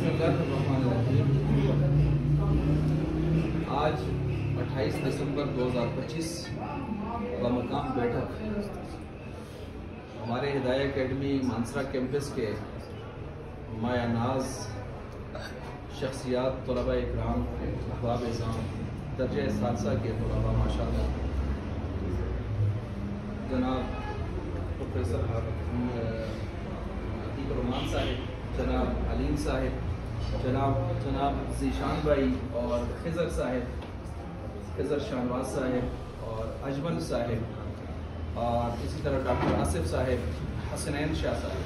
बिस्मिल्लाहिर्रहमानिर्रहीम। आज 28 दिसंबर 2025 बमकाम बैठक हमारे हिदाया एकेडमी मानसरा कैंपस के माया नाज शख्सियात तलबा इकराम अहबाब इज़ाम दर्जा सादसा के तलबा माशाअल्लाह जनाब प्रोफेसर रहमान साहिब, जनाब हलीम साहिब, जनाब जीशान भाई और खिज़र साहिब, खिज़र शाहनवाज साहिब और अजमल साहिब और इसी तरह डॉक्टर आसिफ साहिब, हसनैन शाह साहिब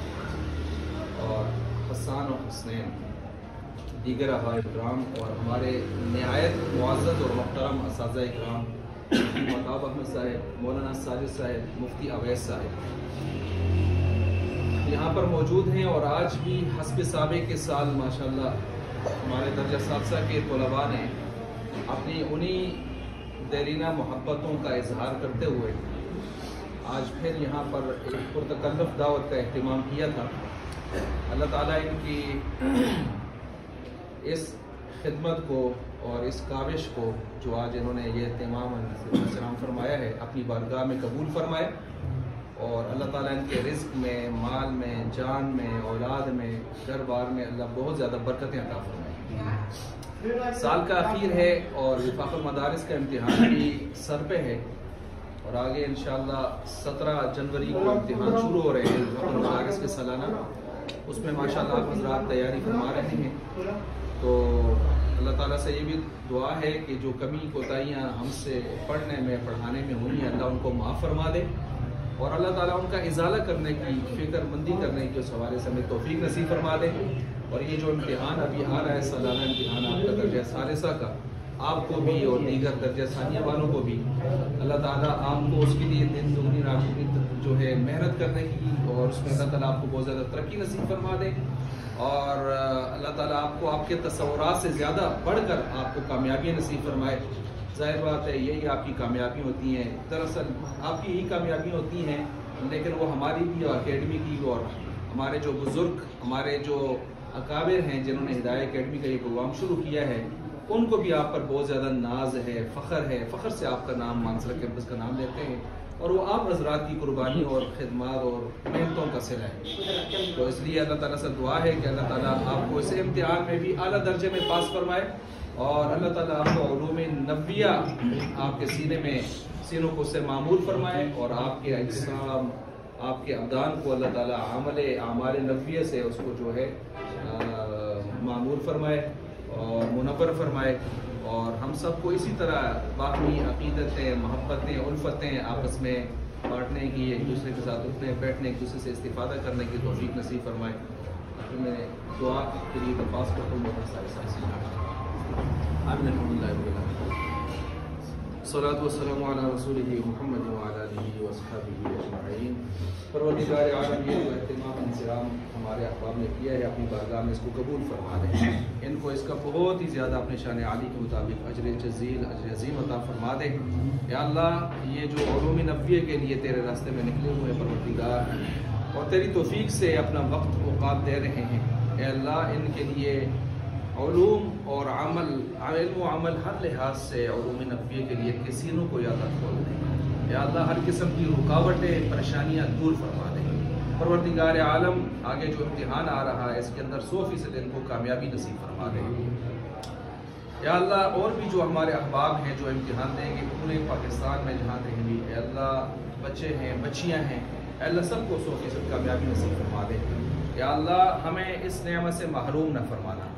और हसान और हसनैन, दीगर अहबाब इकराम और हमारे नहायत मुअज़्ज़ज़ और मुहतरम असातिज़ा इकराम मताब अहमद साहिब, मौलाना साजिद साहिब, मुफ्ती अवैस साहिब यहाँ पर मौजूद हैं। और आज भी हस्ब साबे के साल माशाअल्लाह हमारे दर्जा सादसा के तलबा ने अपनी उन्हीं देरीना मोहब्बतों का इजहार करते हुए आज फिर यहाँ पर एक पुरतकल्लुफ़ दावत का अहतमाम किया था। अल्लाह ताला इनकी इस खिदमत को और इस काविश को जो आज इन्होंने ये अहतमाम फरमाया है अपनी बारगाह में कबूल फरमाए और अल्लाह ताला इनके रिज़्क़ में, माल में, जान में, औलाद में, घर बार में अल्लाह बहुत ज़्यादा बरकतें अता फरमाए। साल का आखिर है और वफाक़ुल मदारिस का इम्तिहान भी सर पे है और आगे इंशाअल्लाह 17 जनवरी को इम्तिहान शुरू हो रहे हैं वफाक़ुल मदारिस के सालाना। उसमें माशाअल्लाह आप हज़रात तैयारी फरमा रहे हैं। तो अल्लाह ताला से ये भी दुआ है कि जो कमी कोताहियाँ हमसे पढ़ने में, पढ़ाने में हुई हैं अल्लाह उनको माफ़ फरमा दे और अल्लाह ताला उनका इजाला करने की, फ़िक्रमंदी करने की उस हवाले से हमें तौफीक नसीब फरमा दे। और ये जो इम्तिहान अभी आ रहा है सालाना इम्तिहान आपका दर्जा सालिसा का, आपको भी और दीगर दर्जा सानिया वालों को भी अल्लाह ताला आपको उसके लिए दिन दुगनी रात दुगनी जो है मेहनत करने की और उसमें अल्लाह ताला आपको बहुत ज़्यादा तरक्की नसीब फरमा दे और अल्लाह ताला आपको आपके तसव्वुरात से ज़्यादा बढ़कर आपको कामयाबी नसीब फरमाए। ज़ाहिर बात है यही आपकी कामयाबी होती हैं, दरअसल आपकी ही कामयाबी होती हैं, लेकिन वो हमारी भी और अकेडमी की और हमारे जो बुज़ुर्ग, हमारे जो अकाबिर हैं जिन्होंने हिदाया एकेडमी का ये प्रोग्राम शुरू किया है उनको भी आप पर बहुत ज़्यादा नाज है, फ़ख्र से आपका नाम मानसरा कैंपस का नाम लेते हैं और वो आप हज़रात की कुर्बानी और खिदमत और मेहनतों का सिला है। तो इसलिए अल्लाह ताला से दुआ है कि अल्लाह ताला आपको इस इम्तिहान में भी आला दर्जे में पास फरमाए और अल्लाह ताला आपको उलूम नबविया आपके सीनों को से मामूल फरमाए और आपके अजसाम, आपके अब्दान को अल्लाह ताला आमाल नबविया से उसको जो है मामूल फरमाए और मुनव्वर फरमाए और हम सबको इसी तरह बाकी अक़ीदतें, मोहब्बतें, उल्फतें आपस में बांटने की, एक दूसरे के साथ उठने बैठने, एक दूसरे से इस्तिफ़ादा करने की तौफ़ीक नसीब फरमाए। तो मैं दुआ के लिए दरख्वास्त करता हूँ। सलातु वस्सलामु अला रसूलिही मुहम्मद व अला आलिहि व अस्हाबिही अजमईन। परवरदिगार आलम ये जो एहतमाम इंतज़ाम हमारे अहबाब ने किया है अपनी बारगाह में इसको कबूल फरमा दे, इनको इसका बहुत ही ज़्यादा अपने शान आली के मुताबिक अजर जज़ील अजर अज़ीम अता फरमा दे। या अल्लाह ये जो उलूम नबविया के लिए तेरे रास्ते में निकले हुए परवरदिगार और तेरी तौफीक से अपना वक्त औक़ात दे रहे हैं, या अल्लाह इनके लिए उलूम और अमल हर लिहाज से उलूम नबविया के लिए इनके सीनों को यादा खोल दे। या अल्लाह हर किस्म की रुकावटें, परेशानियाँ दूर फरमा दे। परवरदिगार आलम आगे जो इम्तिहान आ रहा है इसके अंदर 100% इनको कामयाबी नसीब फरमा दे। या अल्लाह और भी जो हमारे अहबाब हैं जो इम्तिहान देंगे पूरे पाकिस्तान में जहाँ कहीं भी, या अल्लाह बच्चे हैं, बच्चियाँ हैं, अल्लाह सबको 100% कामयाबी नसीब फरमा दे। या अल्लाह हमें इस नेमत से महरूम न फरमाना।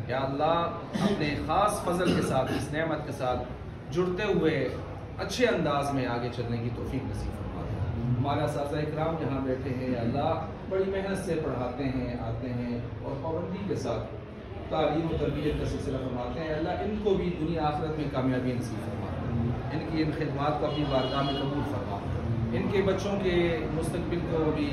या अल्लाह अपने ख़ास फजल के साथ, इस नेमत के साथ जुड़ते हुए अच्छे अंदाज में आगे चलने की तौफीक नसीब फरमा दे। हमारा असातिज़ा इकराम यहाँ बैठे हैं, अल्लाह बड़ी मेहनत से पढ़ाते हैं, आते हैं और पाबंदी के साथ तालीम और तरबियत का सिलसिला फरमाते हैं। अल्लाह इनको भी दुनिया आखिरत में कामयाबी नसीब फरमा, इनकी इन खिदमात को अपनी बारगाह में कबूल फरमा, इनके बच्चों के मुस्तकबिल को भी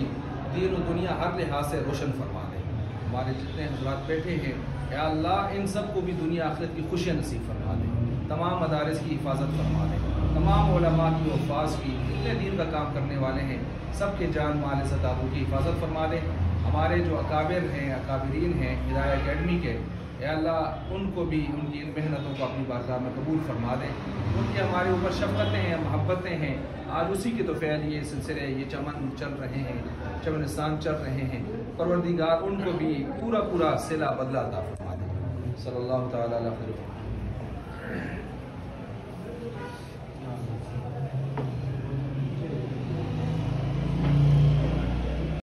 दीन और दुनिया हर लिहाज से रोशन फरमा दे। हमारे जितने हज़रात बैठे हैं या अल्लाह इन सब को भी दुनिया आखिरत की खुशियाँ नसीब फरमा दे, तमाम मदारिस की हिफाजत फरमा दे, तमाम उलमा की वफ़ास की, जितने दीन का काम करने वाले हैं सबके जान माल इज़्ज़त आबरू की हिफाजत फरमा दे। ہمارے جو اکابر ہیں، اکابرین ہیں ہدایہ اکیڈمی کے، اے اللہ ان کو بھی ان کی ان محنتوں کو اپنی بارگاہ میں قبول فرما دیں۔ ان کی ہمارے اوپر شفقتیں ہیں، محبتیں ہیں، آج اسی کے تو فعل یہ سلسلے، یہ چمن چل رہے ہیں، چمنستان چل رہے ہیں۔ پروردگار ان کو بھی پورا صلہ بدلہ عطا فرما دے۔ صلی اللہ تعالیٰ علیہ وسلم۔